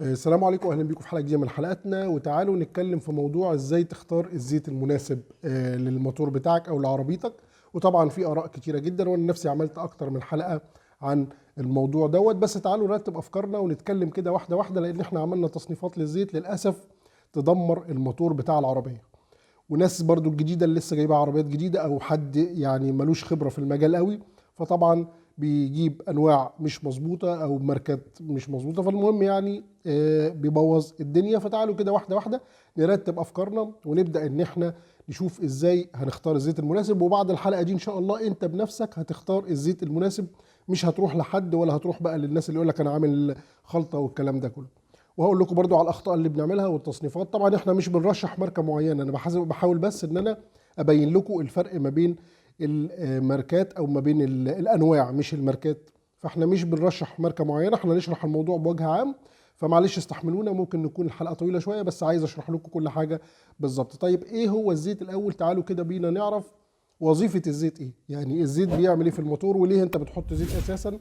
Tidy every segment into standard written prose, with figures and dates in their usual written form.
السلام عليكم واهلا بيكم في حلقه جديده من حلقاتنا، وتعالوا نتكلم في موضوع ازاي تختار الزيت المناسب للموتور بتاعك او لعربيتك. وطبعا في اراء كتيره جدا، وانا نفسي عملت اكتر من حلقه عن الموضوع دوت. بس تعالوا نرتب افكارنا ونتكلم كده واحده واحده، لان احنا عملنا تصنيفات للزيت للاسف تدمر الموتور بتاع العربيه. وناس برضو الجديده اللي لسه جايبه عربيات جديده او حد يعني ملوش خبره في المجال قوي، فطبعا بيجيب انواع مش مظبوطه او ماركات مش مظبوطه، فالمهم يعني بيبوظ الدنيا. فتعالوا كده واحده واحده نرتب افكارنا ونبدا ان احنا نشوف ازاي هنختار الزيت المناسب. وبعد الحلقه دي ان شاء الله انت بنفسك هتختار الزيت المناسب، مش هتروح لحد ولا هتروح بقى للناس اللي يقول لك انا عامل خلطه والكلام ده كله. وهقول لكم برضو على الاخطاء اللي بنعملها والتصنيفات. طبعا احنا مش بنرشح ماركه معينه، انا بحاول بس ان انا ابين لكم الفرق ما بين الماركات او ما بين الانواع مش الماركات. فاحنا مش بنرشح ماركه معينه، احنا نشرح الموضوع بوجه عام. فمعلش استحملونا، ممكن نكون الحلقه طويله شويه بس عايز اشرح لكم كل حاجه بالظبط. طيب ايه هو الزيت الاول؟ تعالوا كده بينا نعرف وظيفه الزيت ايه، يعني الزيت بيعمل ايه في الموتور، وليه انت بتحط زيت اساسا،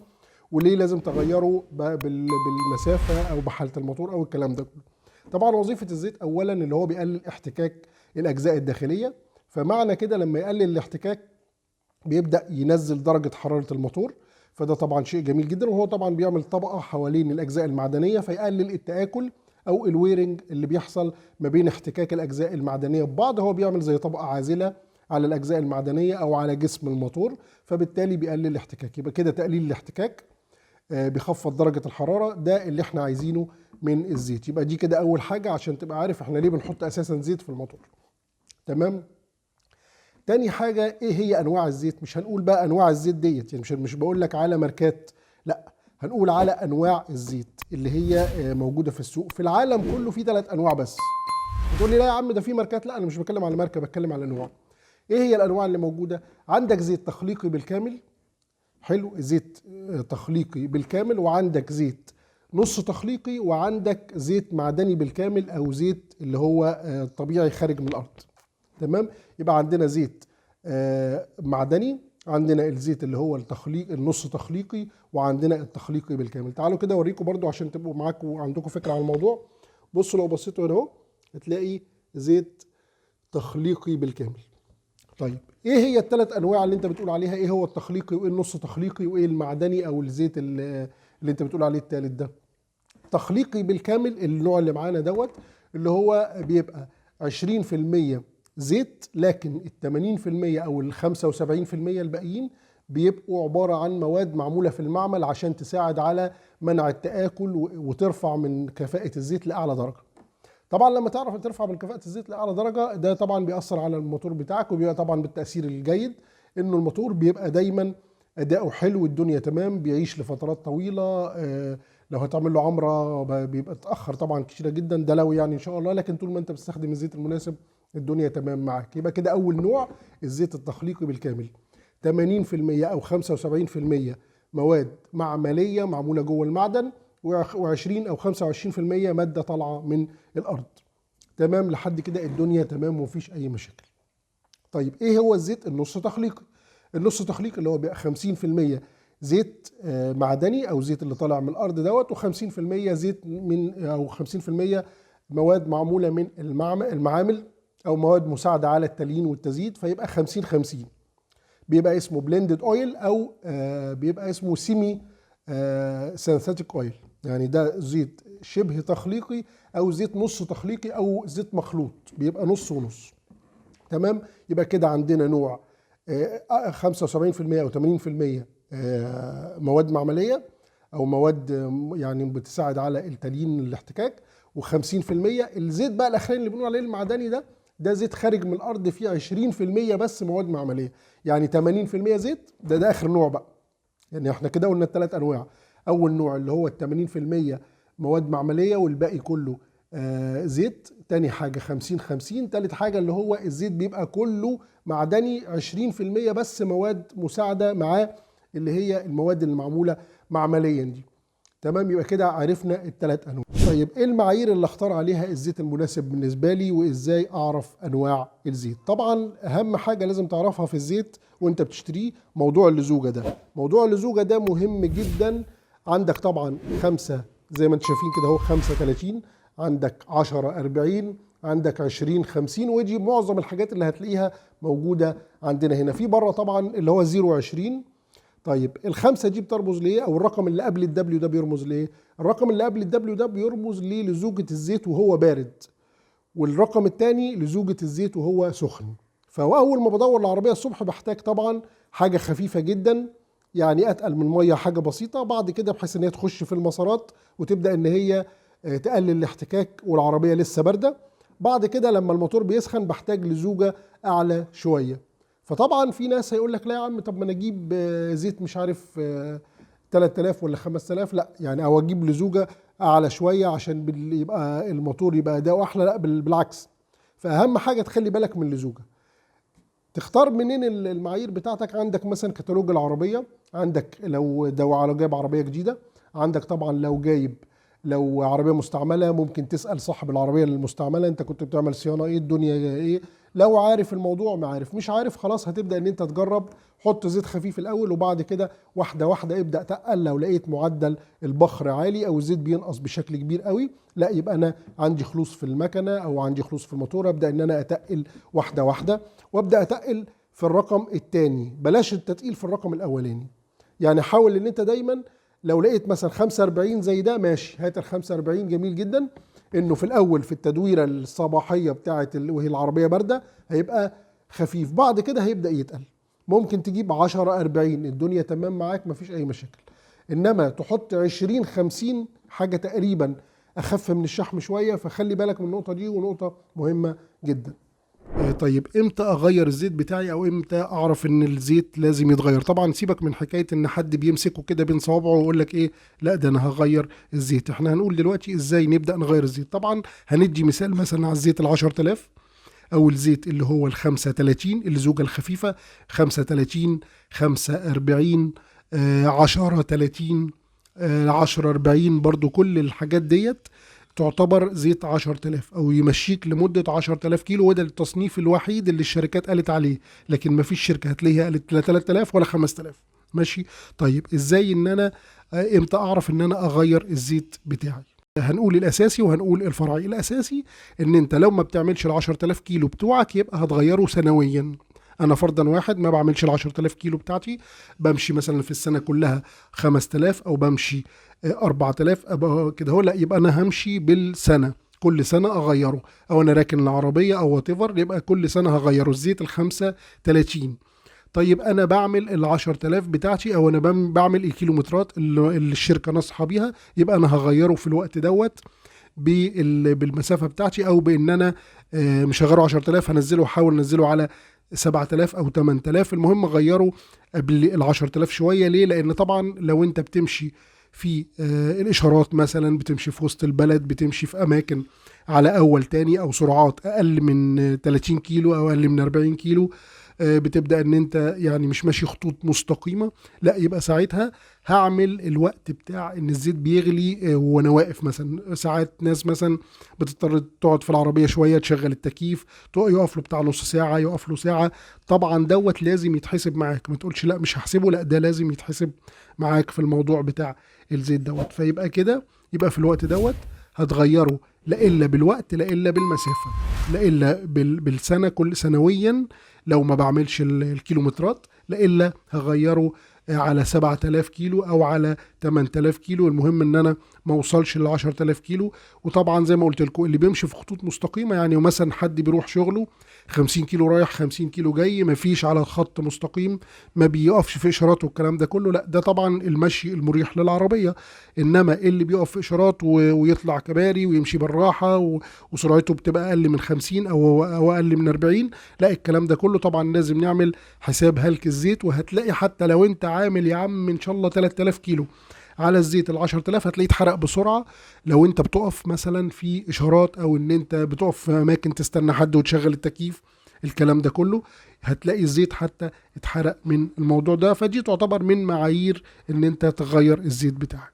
وليه لازم تغيره بالمسافه او بحاله الموتور او الكلام ده كله. طبعا وظيفه الزيت اولا اللي هو بيقلل احتكاك الاجزاء الداخليه. فمعنى كده لما يقلل الاحتكاك بيبدا ينزل درجه حراره الموتور، فده طبعا شيء جميل جدا. وهو طبعا بيعمل طبقه حوالين الاجزاء المعدنيه فيقلل التآكل او الويرنج اللي بيحصل ما بين احتكاك الاجزاء المعدنيه ببعض. هو بيعمل زي طبقه عازله على الاجزاء المعدنيه او على جسم الموتور، فبالتالي بيقلل الاحتكاك. يبقى كده تقليل الاحتكاك بيخفض درجة الحرارة، ده اللي احنا عايزينه من الزيت. يبقى دي كده أول حاجة عشان تبقى عارف احنا ليه بنحط أساسا زيت في الموتور. تمام. تاني حاجة ايه هي أنواع الزيت؟ مش هنقول بقى أنواع الزيت ديت، يعني مش بقول لك على ماركات، لا، هنقول على أنواع الزيت اللي هي موجودة في السوق. في العالم كله في 3 أنواع بس. تقول لي لا يا عم ده في ماركات، لا أنا مش بتكلم على ماركة، بتكلم على أنواع. ايه هي الأنواع اللي موجودة؟ عندك زيت تخليقي بالكامل، حلو، زيت تخليقي بالكامل، وعندك زيت نص تخليقي، وعندك زيت معدني بالكامل او زيت اللي هو طبيعي خارج من الارض. تمام. يبقى عندنا زيت معدني، عندنا الزيت اللي هو التخليق النص تخليقي، وعندنا التخليقي بالكامل. تعالوا كده اوريكم برضو عشان تبقوا معاكم وعندكم فكرة عن الموضوع. بصوا لو بصيتوا هنا اهو هتلاقي زيت تخليقي بالكامل. طيب ايه هي ال3 انواع اللي انت بتقول عليها؟ ايه هو التخليقي وايه النص تخليقي وايه المعدني او الزيت اللي انت بتقول عليه التالت ده؟ تخليقي بالكامل النوع اللي معانا دوت اللي هو بيبقى 20% زيت، لكن ال 80% او ال 75% الباقيين بيبقوا عبارة عن مواد معمولة في المعمل عشان تساعد على منع التآكل وترفع من كفاءة الزيت لأعلى درجة. طبعا لما تعرف ترفع من كفاءة الزيت لأعلى درجة، ده طبعا بيأثر على الموتور بتاعك، وبيبقى طبعا بالتأثير الجيد انه الموتور بيبقى دايما اداؤه حلو، الدنيا تمام، بيعيش لفترات طويلة. لو هتعمل له عمرة بيبقى اتأخر طبعا كتيرة جدا، ده لو يعني ان شاء الله، لكن طول ما انت بتستخدم الزيت المناسب الدنيا تمام معاك. يبقى كده اول نوع الزيت التخليقي بالكامل، 80% او 75% مواد معملية معمولة جوه المعدن، و20 او 25% مادة طالعة من الارض. تمام لحد كده الدنيا تمام ومفيش اي مشاكل. طيب ايه هو الزيت النص تخليقي؟ النص تخليقي اللي هو بيبقى 50% زيت معدني او زيت اللي طالع من الارض دوت، و50% زيت من او 50% مواد معموله من المعامل او مواد مساعده على التليين والتزييت، فيبقى 50 50. بيبقى اسمه بلندد اويل او بيبقى اسمه سيمي سينثيتيك اويل، يعني ده زيت شبه تخليقي او زيت نص تخليقي او زيت مخلوط، بيبقى نص ونص. تمام. يبقى كده عندنا نوع 75% او 80% مواد معمليه او مواد يعني بتساعد على التليين الاحتكاك، و50% الزيت بقى الاخرين اللي بنقول عليه المعدني ده زيت خارج من الارض، فيه 20% بس مواد معمليه، يعني 80% زيت. ده اخر نوع بقى. يعني احنا كده قلنا ال3 انواع. اول نوع اللي هو ال 80% مواد معمليه والباقي كله زيت. تاني حاجه 50 50. تالت حاجه اللي هو الزيت بيبقى كله معدني، 20% بس مواد مساعده معاه اللي هي المواد اللي معموله معمليا دي. تمام. يبقى كده عرفنا ال3 انواع. طيب ايه المعايير اللي اختار عليها الزيت المناسب بالنسبه لي، وازاي اعرف انواع الزيت؟ طبعا اهم حاجه لازم تعرفها في الزيت وانت بتشتريه موضوع اللزوجه ده. موضوع اللزوجه ده مهم جدا. عندك طبعا 5 زي ما انتم شايفين كده اهو 35، عندك 10 40، عندك 20 50، ودي معظم الحاجات اللي هتلاقيها موجوده عندنا هنا. في بره طبعا اللي هو 0 20. طيب الخمسه دي بترمز ليه؟ او الرقم اللي قبل الدبليو ده بيرمز ليه؟ الرقم اللي قبل الدبليو ده بيرمز ليه؟ لزوجة الزيت وهو بارد، والرقم الثاني لزوجة الزيت وهو سخن. فاول ما بدور العربيه الصبح بحتاج طبعا حاجه خفيفه جدا، يعني اتقل من ميه، حاجه بسيطه، بعد كده بحيث ان هي تخش في المسارات وتبدا ان هي تقلل الاحتكاك والعربيه لسه بارده. بعد كده لما الموتور بيسخن بحتاج لزوجه اعلى شويه. فطبعا في ناس هيقول لك لا يا عم، طب ما انا اجيب زيت مش عارف 3000 ولا 5000، لا يعني، او اجيب لزوجه اعلى شويه عشان يبقى الموتور يبقى اداؤه احلى. لا بالعكس. فاهم حاجه تخلي بالك من اللزوجه. تختار منين المعايير بتاعتك؟ عندك مثلا كتالوج العربيه، عندك لو جايب عربيه جديده، عندك طبعا لو عربيه مستعمله ممكن تسال صاحب العربيه المستعمله انت كنت بتعمل صيانه ايه، الدنيا ايه. لو عارف الموضوع، ما عارف مش عارف، خلاص هتبدا ان انت تجرب. حط زيت خفيف الاول، وبعد كده واحده واحده ابدا تقل. لو لقيت معدل البخر عالي او الزيت بينقص بشكل كبير قوي، لا يبقى انا عندي خلوص في المكنه او عندي خلوص في الموتور. ابدا ان انا اتقل واحده واحده، وابدا اتقل في الرقم الثاني، بلاش التتقيل في الرقم الاولاني. يعني حاول ان انت دايما لو لقيت مثلا 45 زي ده ماشي، هات ال 45 جميل جدا. انه في الاول في التدويره الصباحيه بتاعه وهي العربيه بارده هيبقى خفيف، بعد كده هيبدا يتقل. ممكن تجيب 10 40 الدنيا تمام معاك مفيش اي مشاكل. انما تحط 20 50 حاجه تقريبا اخف من الشحم شويه. فخلي بالك من النقطه دي، ونقطه مهمه جدا. طيب امتى اغير الزيت بتاعي، او امتى اعرف ان الزيت لازم يتغير؟ طبعا سيبك من حكايه ان حد بيمسكه كده بين صوابعه ويقول لك ايه، لا ده انا هغير الزيت. احنا هنقول دلوقتي ازاي نبدا نغير الزيت. طبعا هندي مثال مثلا على الزيت ال 10000، او الزيت اللي هو ال 35 الزوجه الخفيفه، 35 45 10 30 10 40، برضو كل الحاجات ديت تعتبر زيت 10000 او يمشيك لمده 10000 كيلو. وده التصنيف الوحيد اللي الشركات قالت عليه، لكن ما فيش شركه هتلاقيها قالت لا 3000 ولا 5000. ماشي. طيب ازاي ان انا امتى اعرف ان انا اغير الزيت بتاعي؟ هنقول الاساسي وهنقول الفرعي. الاساسي ان انت لو ما بتعملش ال 10000 كيلو بتوعك يبقى هتغيره سنويا. انا فرضا واحد ما بعملش ال 10000 كيلو بتاعتي، بمشي مثلا في السنه كلها 5000 او بمشي 4000 ابقى كده هو، لا يبقى انا همشي بالسنه، كل سنه اغيره. او انا راكن العربيه او وات ايفر، يبقى كل سنه هغيره الزيت ال 35. طيب انا بعمل ال 10000 بتاعتي، او انا بعمل الكيلومترات اللي الشركه نصحى بيها، يبقى انا هغيره في الوقت دوت بالمسافه بتاعتي، او بان انا مش هغيره 10000، هنزله، احاول انزله على 7000 او 8000. المهم غيره قبل ال 10000 شويه. ليه؟ لان طبعا لو انت بتمشي في الاشارات مثلا، بتمشي في وسط البلد، بتمشي في اماكن على اول تاني، او سرعات اقل من 30 كيلو او اقل من 40 كيلو، بتبدأ ان انت يعني مش ماشي خطوط مستقيمة، لا يبقى ساعتها هعمل الوقت بتاع ان الزيت بيغلي وانا واقف. مثلا ساعات ناس مثلا بتضطر تقعد في العربية شوية، تشغل التكييف، يقف له بتاع نص ساعة، يقف له ساعة. طبعا دوت لازم يتحسب معاك، ما تقولش لا مش هحسبه، لا ده لازم يتحسب معاك في الموضوع بتاع الزيت دوت. فيبقى كده، يبقى في الوقت دوت هتغيره، لا الا بالوقت، لا الا بالمسافه، لا الا بالسنه، كل سنويا لو ما بعملش الكيلومترات، لا الا هغيره على 7000 كيلو او على 8000 كيلو. المهم ان انا ما اوصلش ل 10000 كيلو. وطبعا زي ما قلت لكم، اللي بيمشي في خطوط مستقيمه، يعني مثلا حد بيروح شغله 50 كيلو رايح 50 كيلو جاي، ما فيش على خط مستقيم، ما بيقفش في اشارات والكلام ده كله، لا ده طبعا المشي المريح للعربيه. انما اللي بيقف في اشارات ويطلع كباري ويمشي بالراحه وسرعته بتبقى اقل من 50 او اقل من 40، لا الكلام ده كله طبعا لازم نعمل حساب هلك الزيت. وهتلاقي حتى لو انت عامل يا عم ان شاء الله 3000 كيلو على الزيت ال 10000، هتلاقيه اتحرق بسرعه. لو انت بتقف مثلا في اشارات، او ان انت بتقف في اماكن تستنى حد وتشغل التكييف، الكلام ده كله هتلاقي الزيت حتى اتحرق من الموضوع ده. فدي تعتبر من معايير ان انت تغير الزيت بتاعك.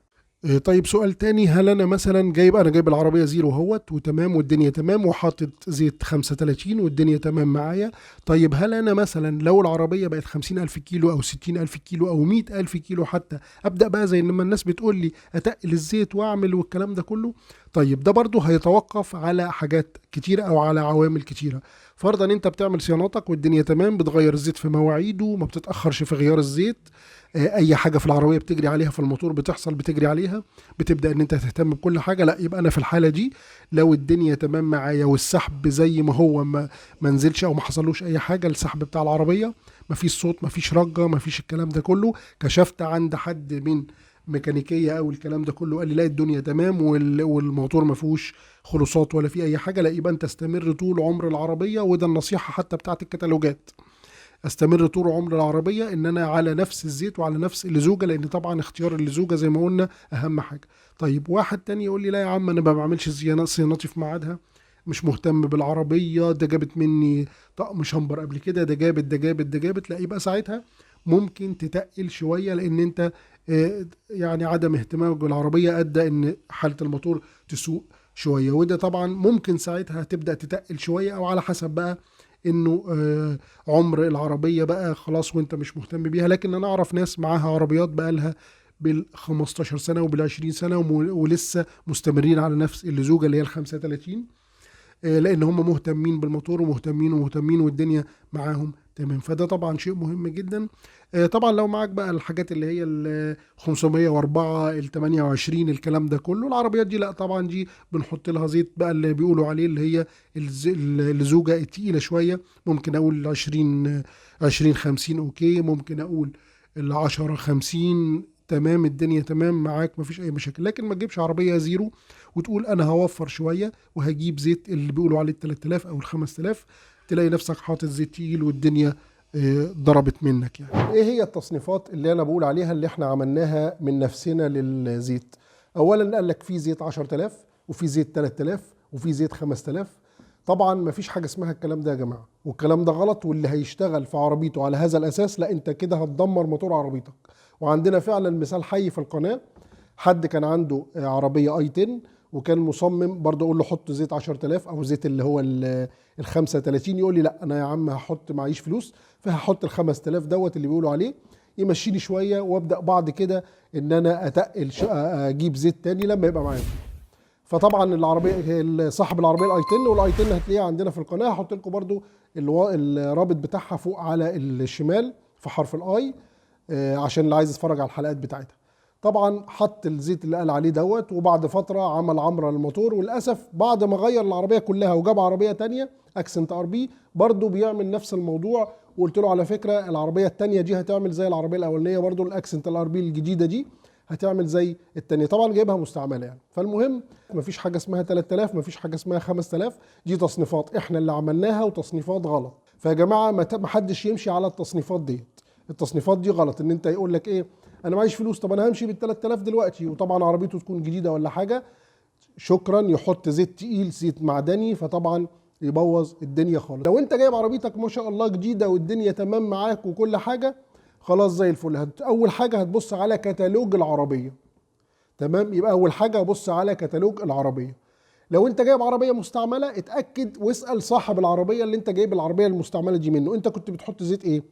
طيب سؤال تاني، هل انا مثلا جايب العربيه زيرو اهوت وتمام والدنيا تمام وحاطط زيت 35 والدنيا تمام معايا. طيب هل انا مثلا لو العربيه بقت 50,000 كيلو او 60,000 كيلو او 100,000 كيلو حتى، ابدا بقى زي لما الناس بتقول لي اتقل الزيت واعمل والكلام ده كله؟ طيب ده برضو هيتوقف على حاجات كتيره او على عوامل كتيره. فرضا انت بتعمل صيانتك والدنيا تمام، بتغير الزيت في مواعيده، ما بتتاخرش في غيار الزيت، اي حاجه في العربيه بتجري عليها في الموتور بتحصل بتجري عليها، بتبدا ان انت تهتم بكل حاجه، لا يبقى انا في الحاله دي لو الدنيا تمام معايا والسحب زي ما هو ما نزلش او ما حصلوش اي حاجه، السحب بتاع العربيه ما فيش صوت، ما فيش رجه، ما فيش الكلام ده كله، كشفت عند حد من ميكانيكيه او الكلام ده كله قال لي لا الدنيا تمام والموتور ما فيهوش خلصات ولا في اي حاجه، لا يبقى انت استمر طول عمر العربيه. وده النصيحه حتى بتاعت الكتالوجات، استمر طول عمر العربيه ان انا على نفس الزيت وعلى نفس اللزوجه، لان طبعا اختيار اللزوجه زي ما قلنا اهم حاجه. طيب واحد تاني يقول لي لا يا عم انا ما بعملش صيانتي في ميعادها، مش مهتم بالعربيه، ده جابت مني طقم شمبر قبل كده، ده جابت، لا يبقى ساعتها ممكن تتقل شويه، لان انت يعني عدم اهتمامك بالعربيه ادى ان حاله الموتور تسوء شويه، وده طبعا ممكن ساعتها تبدا تتقل شويه، او على حسب بقى انه عمر العربيه بقى خلاص وانت مش مهتم بيها. لكن انا اعرف ناس معاها عربيات بقى لها بال 15 سنه وبال 20 سنه ولسه مستمرين على نفس اللزوجه اللي هي ال 35، لان هم مهتمين بالموتور ومهتمين والدنيا معاهم تمام. فده طبعا شيء مهم جدا. طبعا لو معاك بقى الحاجات اللي هي ال 504 ال 28 الكلام ده كله، العربيات دي لا طبعا دي بنحط لها زيت بقى اللي بيقولوا عليه اللي هي الزوجه التقيله شويه، ممكن اقول 20 50 اوكي، ممكن اقول ال 10 50 تمام، الدنيا تمام معاك مفيش اي مشاكل. لكن ما تجيبش عربيه زيرو وتقول انا هوفر شويه وهجيب زيت اللي بيقولوا عليه ال 3000 او ال 5000، تلاقي نفسك حاطط زيت تقيل والدنيا ضربت منك. يعني ايه هي التصنيفات اللي انا بقول عليها اللي احنا عملناها من نفسنا للزيت؟ اولا قال لك في زيت 10000 وفي زيت 3000 وفي زيت 5000. طبعا ما فيش حاجه اسمها الكلام ده يا جماعه، والكلام ده غلط، واللي هيشتغل في عربيته على هذا الاساس لا انت كده هتدمر موتور عربيتك. وعندنا فعلا مثال حي في القناه، حد كان عنده عربيه اي 10 وكان مصمم برضه اقول له حط زيت 10000 او زيت اللي هو ال 35، يقول لي لا انا يا عم هحط معيش فلوس فهحط ال 5000 دوت اللي بيقولوا عليه، يمشيني شويه وابدا بعد كده ان انا اتقل اجيب زيت تاني لما يبقى معايا. فطبعا العربيه صاحب العربيه الاي 10 والاي 10 هتلاقيها عندنا في القناه، هحط لكم برضو الرابط بتاعها فوق على الشمال في حرف الاي عشان اللي عايز يتفرج على الحلقات بتاعتها. طبعا حط الزيت اللي قال عليه دوت، وبعد فتره عمل عمره للموتور، وللاسف بعد ما غير العربيه كلها وجاب عربيه تانية اكسنت ار بي برضه بيعمل نفس الموضوع. وقلت له على فكره العربيه التانية دي هتعمل زي العربيه الاولانيه، برضه الاكسنت الار بي الجديده دي هتعمل زي التانية، طبعا جايبها مستعمله يعني. فالمهم مفيش حاجه اسمها 3000، مفيش حاجه اسمها 5000، دي تصنيفات احنا اللي عملناها وتصنيفات غلط. فيا جماعه ما حدش يمشي على التصنيفات دي، التصنيفات دي غلط. ان انت يقول لك ايه انا معيش فلوس، طب انا همشي بال 3000 دلوقتي، وطبعا عربيته تكون جديده ولا حاجه، شكرا يحط زيت تقيل زيت معدني، فطبعا يبوظ الدنيا خالص. لو انت جايب عربيتك ما شاء الله جديده والدنيا تمام معاك وكل حاجه خلاص زي الفل، اول حاجه هتبص على كتالوج العربيه. تمام، يبقى اول حاجه ابص على كتالوج العربيه. لو انت جايب عربيه مستعمله اتاكد واسال صاحب العربيه اللي انت جايب العربيه المستعمله دي منه، انت كنت بتحط زيت ايه؟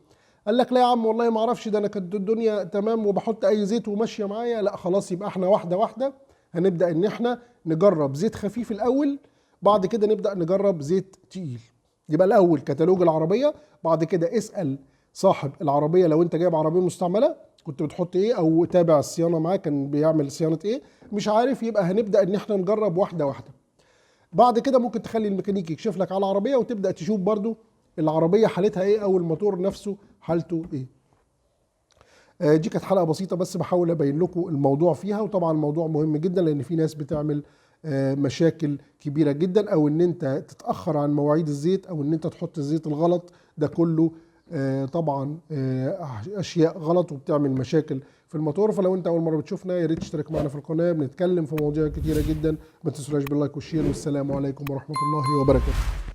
قال لك لا يا عم والله ما اعرفش، ده انا كانت الدنيا تمام وبحط اي زيت وماشيه معايا. لا خلاص، يبقى احنا واحده واحده هنبدا ان احنا نجرب زيت خفيف الاول، بعد كده نبدا نجرب زيت تقيل. يبقى الاول كتالوج العربيه، بعد كده اسال صاحب العربيه لو انت جايب عربيه مستعمله كنت بتحط ايه، او تابع الصيانه معاه كان بيعمل صيانه ايه. مش عارف، يبقى هنبدا ان احنا نجرب واحده واحده. بعد كده ممكن تخلي الميكانيكي يكشف لك على العربيه وتبدا تشوف برضو العربيه حالتها ايه او الموتور نفسه حالته ايه. دي كانت حلقه بسيطه بس بحاول ابين لكم الموضوع فيها، وطبعا الموضوع مهم جدا لان في ناس بتعمل مشاكل كبيره جدا، او ان انت تتاخر عن مواعيد الزيت، او ان انت تحط الزيت الغلط، ده كله طبعا اشياء غلط وبتعمل مشاكل في الموتور. فلو انت اول مره بتشوفنا يا ريت تشترك معنا في القناه، بنتكلم في مواضيع كتيره جدا، ما تنسوش باللايك والشير، والسلام عليكم ورحمه الله وبركاته.